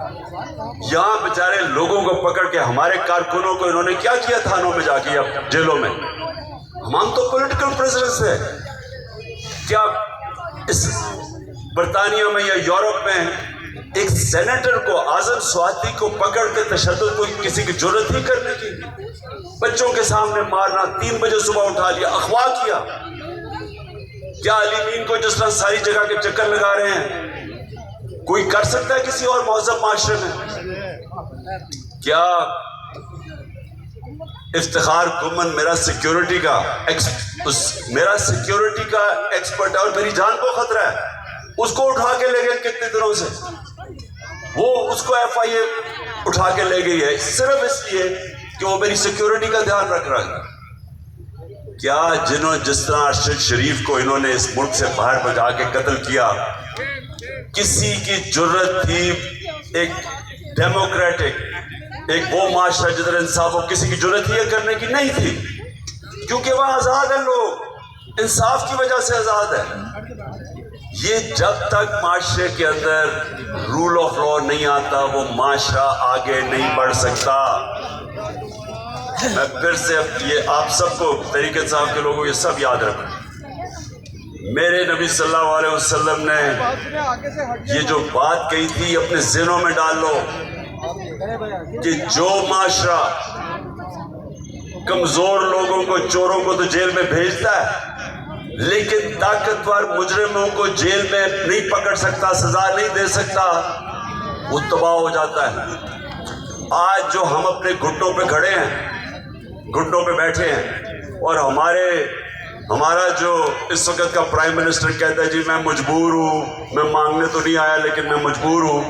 یہاں بیچارے لوگوں کو پکڑ کے ہمارے کارکنوں کو انہوں نے کیا کیا تھانوں میں جا کے جیلوں میں. ہم تو پولیٹیکل پریزنرز ہیں. کیا اس برطانیہ میں یا یورپ میں ایک سینیٹر کو اعظم سواتی کو پکڑ کے تشدد کو کسی کی جرت ہی کرنے کی؟ بچوں کے سامنے مارنا، 3 بجے صبح اٹھا لیا، اغوا کیا. کیا علیمین کو جس طرح ساری جگہ کے چکر لگا رہے ہیں کوئی کر سکتا ہے کسی اور مہذب معاشرے میں؟ کیا افتخار گمن میرا سیکیورٹی کا ایکسپرٹ ہے اور میری جان کو خطرہ ہے، اس کو اٹھا کے لے گئے کتنے دنوں سے. وہ اس کو ایف آئی اے اٹھا کے لے گئی ہے صرف اس لیے کہ وہ میری سیکیورٹی کا دھیان رکھ رہا ہے. کیا جس طرح ارشد شریف کو انہوں نے اس ملک سے باہر بھجا کے قتل کیا، کسی کی جرت تھی ایک ڈیموکریٹک ایک وہ معاشرہ جدھر انصاف ہو، کسی کی جرت ہی یہ کرنے کی نہیں تھی، کیونکہ وہ آزاد ہیں، لوگ انصاف کی وجہ سے آزاد ہیں. یہ جب تک معاشرے کے اندر رول آف لا نہیں آتا وہ معاشرہ آگے نہیں بڑھ سکتا. میں پھر سے یہ آپ سب کو، تحریک انصاف کے لوگوں یہ سب یاد رکھیں، میرے نبی صلی اللہ علیہ وسلم نے یہ جو بات کہی تھی اپنے ذہنوں میں ڈال لو کہ جو معاشرہ کمزور لوگوں کو، چوروں کو تو جیل میں بھیجتا ہے لیکن طاقتور مجرموں کو جیل میں نہیں پکڑ سکتا، سزا نہیں دے سکتا، وہ تباہ ہو جاتا ہے. آج جو ہم اپنے گھٹنوں پہ کھڑے ہیں، گھٹنوں پہ بیٹھے ہیں، اور ہمارا جو اس وقت کا پرائم منسٹر کہتا ہے جی میں مجبور ہوں، میں مانگنے تو نہیں آیا لیکن میں مجبور ہوں،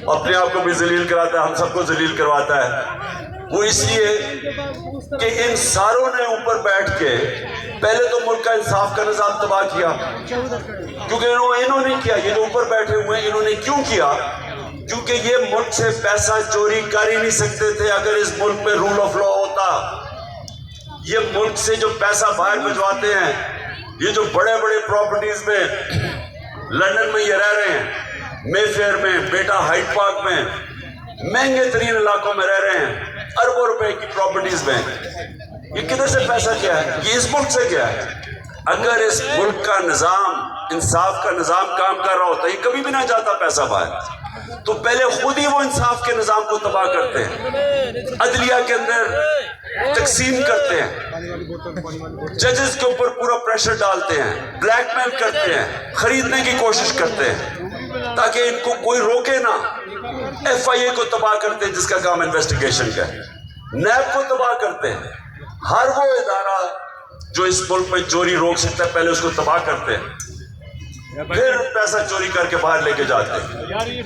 اپنے آپ کو بھی ذلیل کراتا ہے، ہم سب کو ذلیل کرواتا ہے. وہ اس لیے کہ ان ساروں نے اوپر بیٹھ کے پہلے تو ملک کا انصاف کا نظام تباہ کیا، کیونکہ انہوں نے کیا. یہ جو اوپر بیٹھے ہوئے ہیں انہوں نے کیوں کیا؟ کیونکہ یہ ملک سے پیسہ چوری کر ہی نہیں سکتے تھے اگر اس ملک میں رول آف لا ہوتا. یہ ملک سے جو پیسہ باہر بھجواتے ہیں، یہ جو بڑے بڑے پراپرٹیز میں لندن میں یہ رہ رہے ہیں، مے فیئر میں، بیٹا ہائیڈ پارک میں، مہنگے ترین علاقوں میں رہ رہے ہیں، اربوں روپے کی پراپرٹیز میں، یہ کدھر سے پیسہ کیا ہے؟ یہ اس ملک سے کیا ہے؟ اگر اس ملک کا نظام، انصاف کا نظام کام کر رہا ہوتا یہ کبھی بھی نہ جاتا پیسہ باہر. تو پہلے خود ہی وہ انصاف کے نظام کو تباہ کرتے ہیں، عدلیہ کے اندر تقسیم کرتے ہیں، ججز کے اوپر پورا پریشر ڈالتے ہیں، بلیک میل کرتے ہیں، خریدنے کی کوشش کرتے ہیں تاکہ ان کو کوئی روکے نہ. ایف آئی اے کو تباہ کرتے ہیں جس کا کام انویسٹیگیشن کا ہے، نیب کو تباہ کرتے ہیں. ہر وہ ادارہ جو اس ملک میں چوری روک سکتا ہے پہلے اس کو تباہ کرتے ہیں، پھر پیسہ چوری کر کے باہر لے کے جاتے ہیں.